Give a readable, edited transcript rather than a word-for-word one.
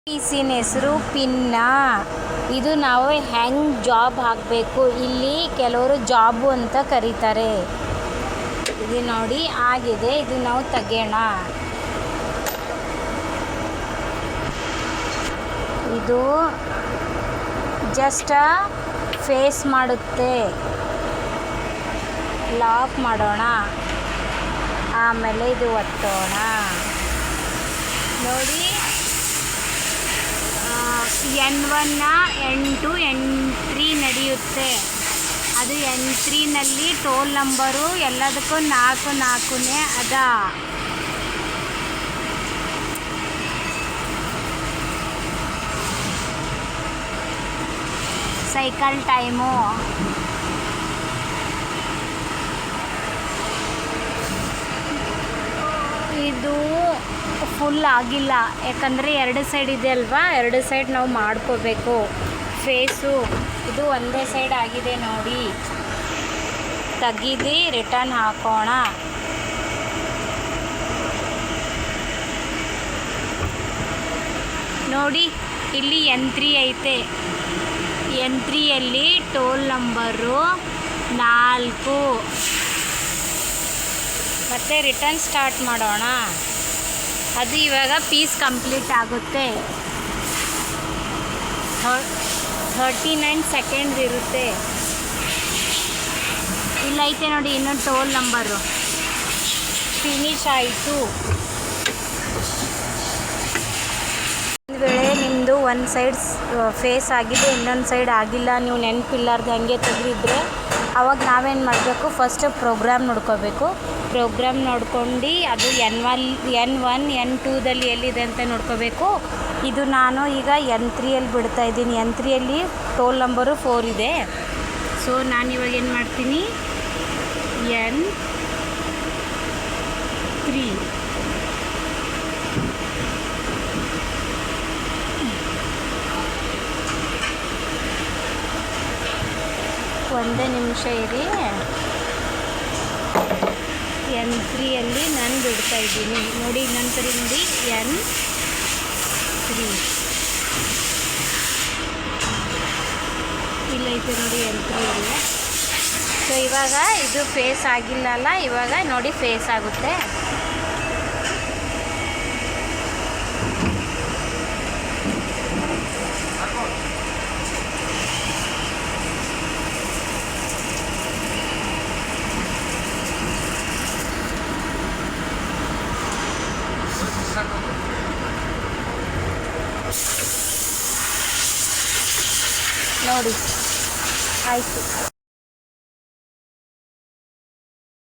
ಪೀಸಿನ ಹೆಸರು ಪಿನ್ನ. ಇದು ನಾವು ಹೆಂಗೆ ಜಾಬ್ ಹಾಕಬೇಕು, ಇಲ್ಲಿ ಕೆಲವರು ಜಾಬು ಅಂತ ಕರೀತಾರೆ. ಇದು ನೋಡಿ ಆಗಿದೆ, ಇದು ನಾವು ತೆಗೆಯೋಣ. ಇದು ಜಸ್ಟ್ ಫೇಸ್ ಮಾಡುತ್ತೆ. ಲಾಕ್ ಮಾಡೋಣ, ಆಮೇಲೆ ಇದು ಒತ್ತೋಣ. ನೋಡಿ N1 N2 N3 ನಡೆಯುತ್ತೆ. ಅದು N3ನಲ್ಲಿ ಟೋಲ್ ನಂಬರು ಎಲ್ಲದಕ್ಕೂ 4 ಅದ. ಸೈಕಲ್ ಟೈಮು ಇದು ಫುಲ್ ಆಗಿಲ್ಲ, ಯಾಕಂದರೆ 2 ಸೈಡ್ ಇದೆ ಅಲ್ವಾ, 2 ಸೈಡ್ ನಾವು ಮಾಡ್ಕೋಬೇಕು. ಫೇಸು ಇದು ಒಂದೇ ಸೈಡ್ ಆಗಿದೆ ನೋಡಿ, ತೆಗೀದಿ ರಿಟರ್ನ್ ಹಾಕೋಣ. ನೋಡಿ ಇಲ್ಲಿ N3 ಐತೆ. N3ಯಲ್ಲಿ ಟೋಲ್ ನಂಬರು 4. ಮತ್ತು ರಿಟರ್ನ್ ಸ್ಟಾರ್ಟ್ ಮಾಡೋಣ. ಅದು ಇವಾಗ ಪೀಸ್ ಕಂಪ್ಲೀಟ್ ಆಗುತ್ತೆ. 39 ಸೆಕೆಂಡ್ಸ್ ಇರುತ್ತೆ. ಇಲ್ಲೈತೆ ನೋಡಿ ಇನ್ನೊಂದು ಟೋಲ್ ನಂಬರು. ಫಿನಿಶ್ ಆಯಿತು. ಒಂದು ವೇಳೆ ನಿಮ್ಮದು ಒಂದು ಸೈಡ್ ಫೇಸ್ ಆಗಿದೆ, ಇನ್ನೊಂದು ಸೈಡ್ ಆಗಿಲ್ಲ, ನೀವು ನೆನಪಿಲ್ಲಾರ್ದು ಹಾಗೆ ತೆಗೆದಿದ್ರೆ ಆವಾಗ ನಾವೇನು ಮಾಡಬೇಕು, ಫಸ್ಟ್ ಪ್ರೋಗ್ರಾಮ್ ನೋಡ್ಕೋಬೇಕು. ಪ್ರೋಗ್ರಾಮ್ ನೋಡ್ಕೊಂಡು ಅದು N1 N2ದಲ್ಲಿ ಎಲ್ಲಿದೆ ಅಂತ ನೋಡ್ಕೋಬೇಕು. ಇದು ನಾನು ಈಗ N3ಯಲ್ಲಿ ಬಿಡ್ತಾಯಿದ್ದೀನಿ. N3ಯಲ್ಲಿ ಟೋಲ್ ನಂಬರು 4 ಇದೆ. ಸೊ ನಾನು ಇವಾಗ ಏನು ಮಾಡ್ತೀನಿ, N3 ಒಂದೇ ನಿಮಿಷ ಇರಿ. N3ಯಲ್ಲಿ ನಾನು ಬಿಡ್ತಾಯಿದ್ದೀನಿ ನೋಡಿ. ಇನ್ನೊಂದು ಸರಿ ನೋಡಿ, N3 ಇಲ್ಲೈತೆ ನೋಡಿ N3ಯಲ್ಲಿ. ಸೊ ಇವಾಗ ಇದು ಫೇಸ್ ಆಗಿಲ್ಲ ಅಲ್ಲ, ಇವಾಗ ನೋಡಿ ಫೇಸ್ ಆಗುತ್ತೆ. ನೋಡಿ ಆಯಿತು.